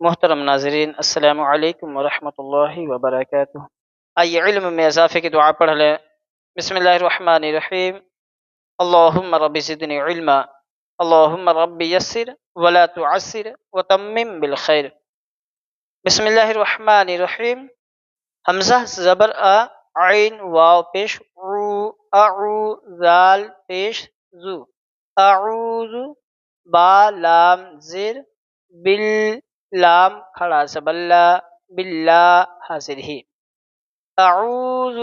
محترم ناظرین، السلام علیکم ورحمۃ اللہ وبرکاتہ۔ آئیے علم میں اضافے کی دعا پڑھ لیں۔ بسم اللہ الرحمن الرحیم۔ اللہم رب زدنی علما، اللہم رب یسر ولا تعسر وتمم بالخیر۔ بسم اللہ الرحمن الرحیم۔ حمزہ زبر آ، عین واو پیش عو، اعو ذال پیش زو، اعوذ با لام زیر بل لام کھڑا سبلہ باللہ حاصل ہی، اعوذ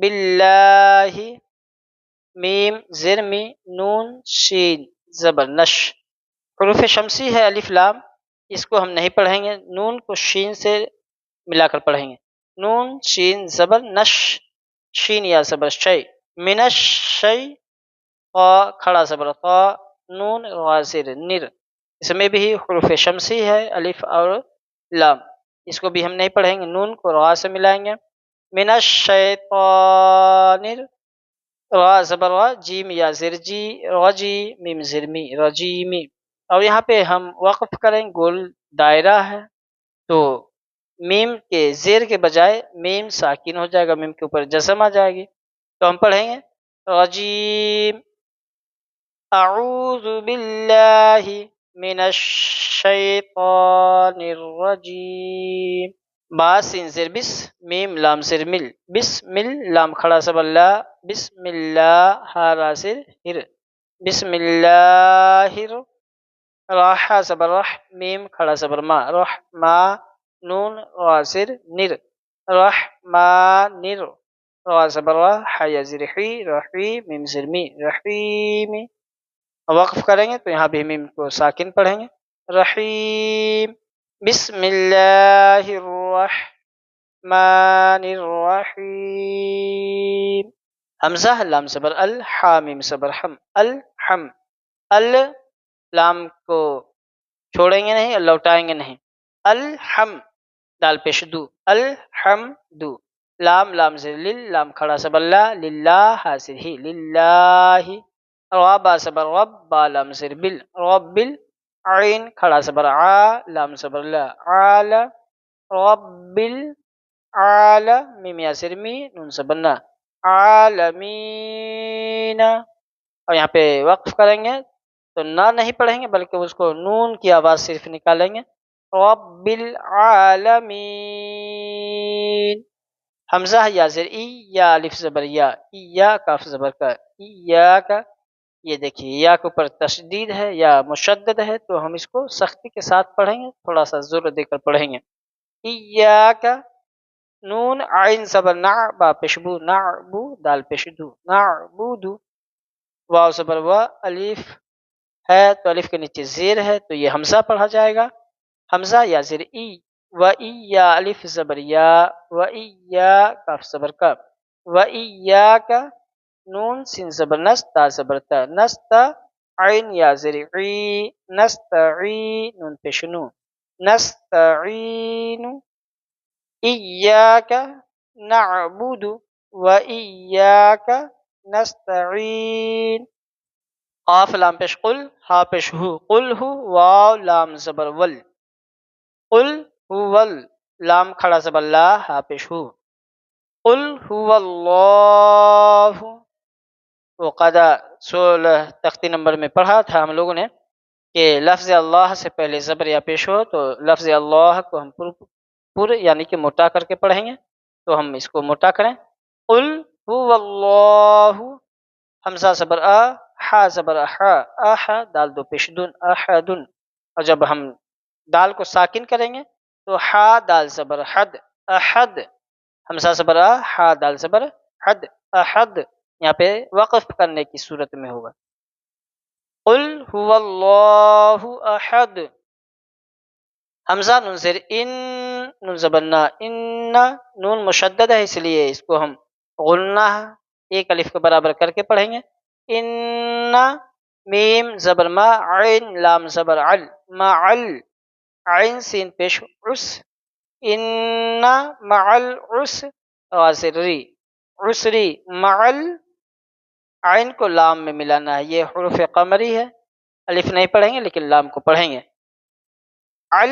باللہ میم زرمی نون شین زبر نش۔ حروف شمسی ہے الف لام، اس کو ہم نہیں پڑھیں گے، نون کو شین سے ملا کر پڑھیں گے۔ نون شین زبر نش، شین یا زبر شی، منش شی، قا کھڑا زبر قا، نون غازر نر۔ اس میں بھی حروف شمسی ہے الف اور لام، اس کو بھی ہم نہیں پڑھیں گے، نون کو را سے ملائیں گے۔ من الشیطان، را زبر را، جیم یا زرجی رجی، میم زرمی رجیمی۔ اور یہاں پہ ہم وقف کریں، گول دائرہ ہے تو میم کے زیر کے بجائے میم ساکن ہو جائے گا، میم کے اوپر جزم آ جائے گی، تو ہم پڑھیں گے رجیم، اعوذ باللہ من الشیطان الرجیم۔ با سین زیر بس، میم لام زیر مل، بسم لام کھڑا سب اللہ، بسم اللہ ہا را زیر ہر، بسم اللہ راح زبر رح، میم کھڑا زبر ما، رح ما نون غازر نر، رح ما نر، را زبر را حیا زیر حی، رحی میم زیر می رحیمی۔ وقف کریں گے تو یہاں بھی میم کو ساکن پڑھیں گے، رحیم، بسم اللہ الرحمن الرحیم۔ حمزہ لام زبر ال، حا میم زبر حم، الحم، ال لام کو چھوڑیں گے نہیں، لوٹائیں گے نہیں، الحم دال پیش دو، الحمدو، لام لام زر لل، لام کھڑا سب اللہ، للہ حاصل ہی، للہ، را با زبر رب، با لام زر بل، رب عین کھڑا زبر آ، لام زبر لا، عال، رب العال، میم یا زر می نون زبرنا، عالمین۔ اور یہاں پہ وقف کریں گے تو نہ نہیں پڑھیں گے بلکہ اس کو نون کی آواز صرف نکالیں گے، رب العالمین۔ حمزہ یا زر ای، یا الف زبر یا کاف زبر کا، یا کا، یہ دیکھیے یا کے اوپر تشدید ہے یا مشدد ہے تو ہم اس کو سختی کے ساتھ پڑھیں گے، تھوڑا سا زور دے کر پڑھیں گے، یا کا، نون عین زبر نع، با پیشبو نعبو، دال پیشدو نعبودو، واو زبر وا، الف ہے تو الف کے نیچے زیر ہے تو یہ حمزہ پڑھا جائے گا، حمزہ یا زر ای، و ای یا الف زبر یا، و ای یا کاف زبر کا، و ای یا کا، نون سین زبر نس، تا زبر تا، نستا عین یا زر عی، نستعی نون پیشنو، نستعین، ایاک نعبد و ایاک نستعین۔ قاف لام پیش قل، ہا پیش ہو، قل ہو، واو لام زبر ول، قل هو، لام کھڑا زبر لا، ہا پیش ہو، قل هو اللہ۔ وہ قاعدہ 16 تختی نمبر میں پڑھا تھا ہم لوگوں نے کہ لفظ اللہ سے پہلے زبر یا پیش ہو تو لفظ اللہ کو ہم پر یعنی کہ موٹا کر کے پڑھیں گے، تو ہم اس کو موٹا کریں، قل هو اللہ، حمزہ زبر آ، حا زبر احا، احا دال دو پیش دن، احدن، اور جب ہم دال کو ساکن کریں گے تو حا دال زبر حد، احد، حمزہ زبر آ، حا دال زبر حد، احد، یہاں پہ وقف کرنے کی صورت میں ہوگا، قل هو اللہ احد۔ حمزہ نون زیر ان، نون زبرنا ان، نون مشدد ہے اس لیے اس کو ہم غنہ ایک الف کے برابر کر کے پڑھیں گے، ان، میم زبر ما، عین لام زبر عل، معل، عین سین پیش عس، ان مع العسر، عسری، عسری، معل، عین کو لام میں ملانا ہے، یہ حروف قمری ہے، الف نہیں پڑھیں گے لیکن لام کو پڑھیں گے، ال